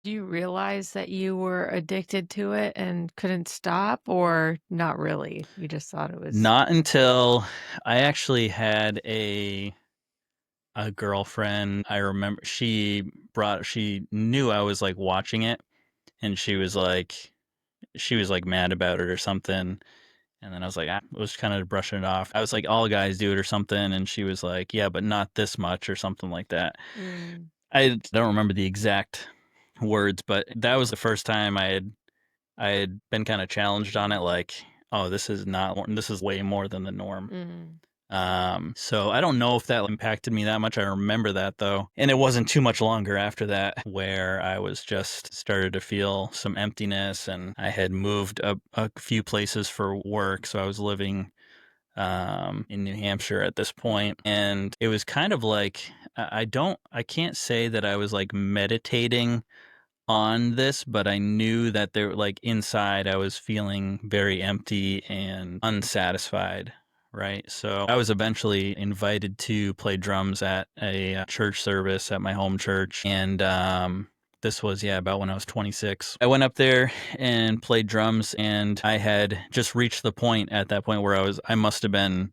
Do you realize that you were addicted to it and couldn't stop, or not really? You just thought it was Not until I actually had a girlfriend. I remember she knew I was like watching it, and she was like mad about it or something. And then I was like, I was kind of brushing it off. I was like, all guys do it or something. And she was like, yeah, but not this much or something like that. mm, I don't remember the exact words, but that was the first time I had been kind of challenged on it. Like, oh, this is way more than the norm. mm. So I don't know if that impacted me that much. I remember that though. And it wasn't too much longer after that where I was just started to feel some emptiness, and I had moved a few places for work. So I was living in New Hampshire at this point, and it was kind of like I can't say that I was like meditating on this, but I knew that there, like inside, I was feeling very empty and unsatisfied. Right. So I was eventually invited to play drums at a church service at my home church. And this was, yeah, about when I was 26. I went up there and played drums, and I had just reached the point at that point where I must have been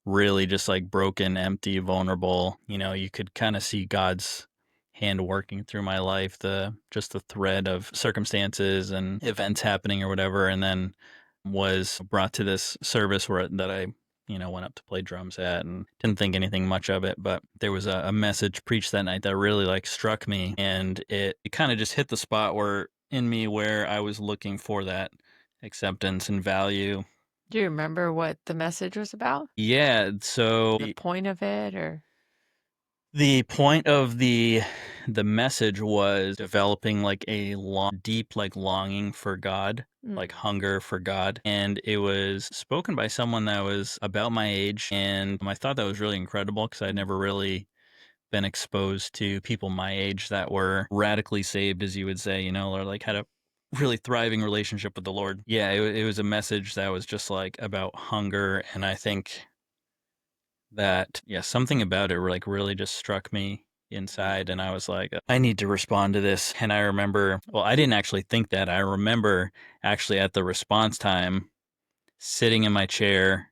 really just like broken, empty, vulnerable. You could kind of see God's hand working through my life, the thread of circumstances and events happening or whatever, and then was brought to this service that I went up to play drums at, and didn't think anything much of it. But there was a message preached that night that really like struck me, and it kind of just hit the spot where I was looking for that acceptance and value. Do you remember what the message was about? Yeah, so The point of it, or the point of the message was developing like a deep like longing for God, like mm. hunger for God, and it was spoken by someone that was about my age, and I thought that was really incredible because I'd never really been exposed to people my age that were radically saved, as you would say, or like had a really thriving relationship with the Lord. Yeah, it was a message that was just like about hunger, and I think that, yeah, something about it like really just struck me inside, and I was like, I need to respond to this. And I remember, well, I didn't actually think that. I remember actually at the response time sitting in my chair,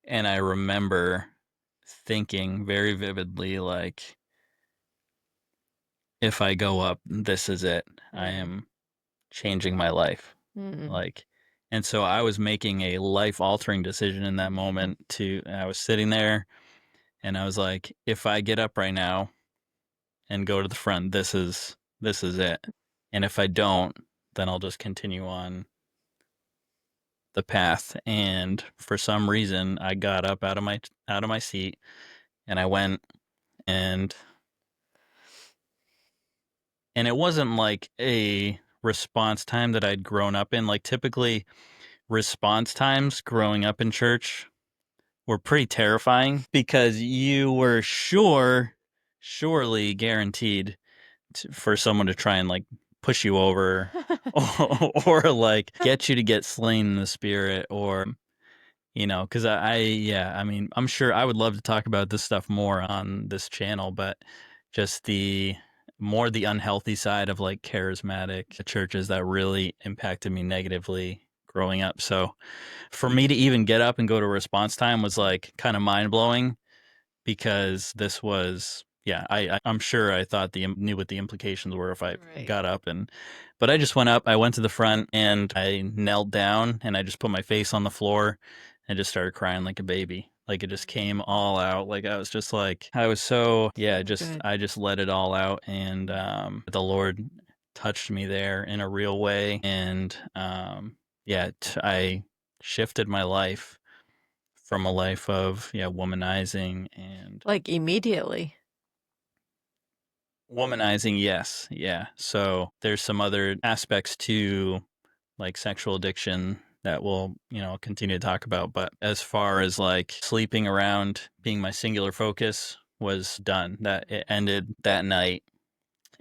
and I remember thinking very vividly, like, if I go up, this is it. I Mm. am changing my life. Mm. Like, and so I was making a life altering decision in that moment. I was sitting there, and I was like, if I get up right now and go to the front, this is it. And if I don't, then I'll just continue on the path. And for some reason, I got up out of my seat, and I went, and it wasn't like a response time that I'd grown up in. Like typically response times growing up in church were pretty terrifying because you were surely guaranteed for someone to try and like push you over, or like get you to get slain in the spirit, or because yeah, I mean, I'm sure I would love to talk about this stuff more on this channel, but just the unhealthy side of like charismatic churches that really impacted me negatively growing up. So for me to even get up and go to response time was like kind of mind blowing, because this was, yeah, I'm sure I thought knew what the implications were if I Right. got up, but I just went up. I went to the front, and I knelt down, and I just put my face on the floor and just started crying like a baby. Like it just came all out. Like I was just like, I was so, yeah, Oh, good. I just let it all out, and the Lord touched me there in a real way, and yeah, I shifted my life from a life of, yeah, womanizing and Like immediately. womanizing, yes, yeah. So there's some other aspects to like sexual addiction that we'll, continue to talk about. But as far as like sleeping around being my singular focus was done, that it ended that night,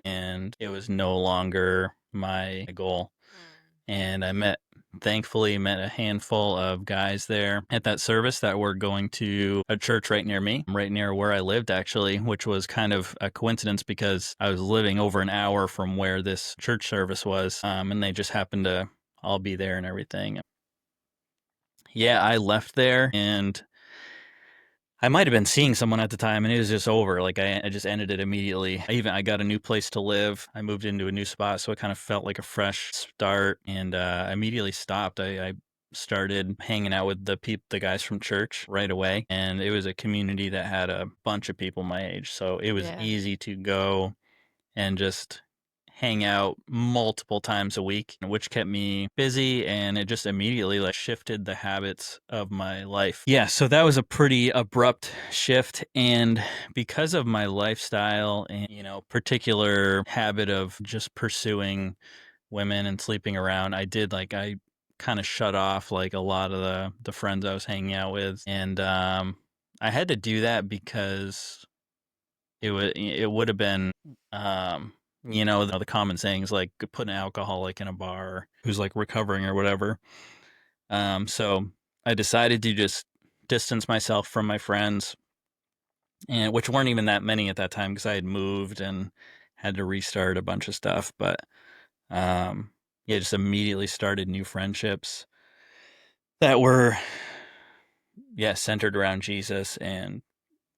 and it was no longer my goal. Mm. And I met Thankfully, met a handful of guys there at that service that were going to a church right near me, right near where I lived, actually, which was kind of a coincidence because I was living over an hour from where this church service was, and they just happened to all be there and everything. Yeah, I left there and I might have been seeing someone at the time, and it was just over. Like I just ended it immediately. I got a new place to live. I moved into a new spot, so it kind of felt like a fresh start. And I immediately stopped. I started hanging out with the guys from church right away, and it was a community that had a bunch of people my age, so it was Yeah. easy to go and just hang out multiple times a week, which kept me busy, and it just immediately like shifted the habits of my life. Yeah, so that was a pretty abrupt shift, and because of my lifestyle and, particular habit of just pursuing women and sleeping around, I kind of shut off like a lot of the friends I was hanging out with, and I had to do that because it would have been, the common sayings like put an alcoholic in a bar who's like recovering or whatever. So I decided to just distance myself from my friends, and which weren't even that many at that time because I had moved and had to restart a bunch of stuff. But um, yeah, just immediately started new friendships that were, yeah, centered around Jesus and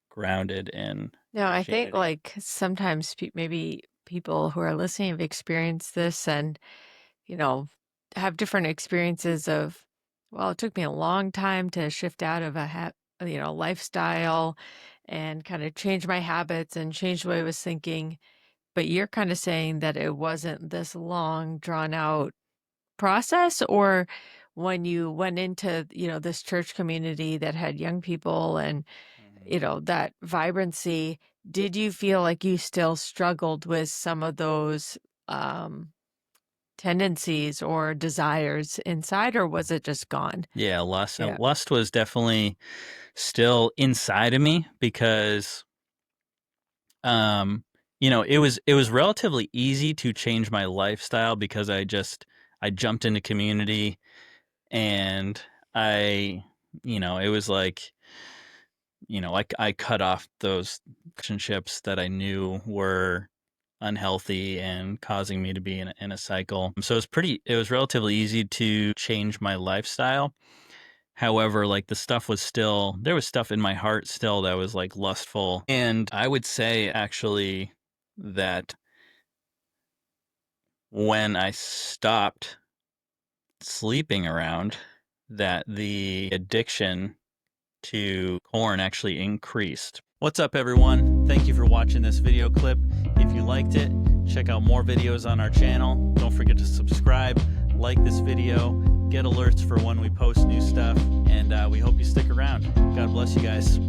grounded in No, I think, Christianity. like, sometimes maybe people who are listening have experienced this and, you know, have different experiences of, well, it took me a long time to shift out of lifestyle and kind of change my habits and change the way I was thinking. But you're kind of saying that it wasn't this long, drawn out process, or when you went into, this church community that had young people and, Mhm. that vibrancy, did you feel like you still struggled with some of those um, tendencies or desires inside, or was it just gone? Yeah, lust. Yeah. Lust was definitely still inside of me because, um, it was relatively easy to change my lifestyle because I jumped into community, and I, it was like, I cut off those relationships that I knew were unhealthy and causing me to be in a cycle. So it was relatively easy to change my lifestyle. However, like there was stuff in my heart still that was like lustful. And I would say actually that when I stopped sleeping around, that the addiction to porn actually increased. What's up, everyone? Thank you for watching this video clip. If you liked it, check out more videos on our channel. Don't forget to subscribe, like this video, get alerts for when we post new stuff, and we hope you stick around. God bless you guys.